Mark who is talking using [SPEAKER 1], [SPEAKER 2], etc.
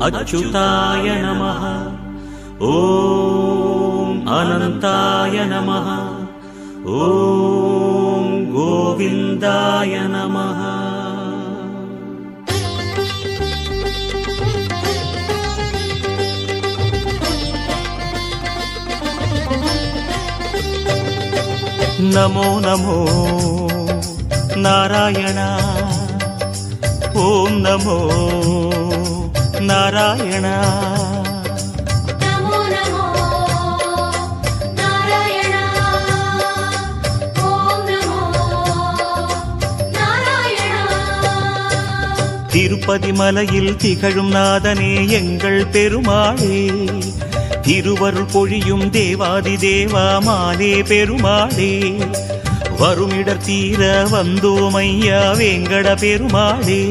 [SPEAKER 1] अच्युताय नमः। ॐ अनन्ताय नमः। ॐ गोविन्दाय नमः। नमो नमो नारायण। ॐ नमो नारायण।
[SPEAKER 2] नमो नमो नारायण। ॐ नमो नारायण।
[SPEAKER 1] திருப்பதி மலையில் திகழும் நாதனே எங்கள் பெருமாளே, திருவருள் பொழியும் தேவாதி தேவா மாலே பெருமாளே, வருமிடர் தீர வந்தோமையா வேங்கட பெருமாளே,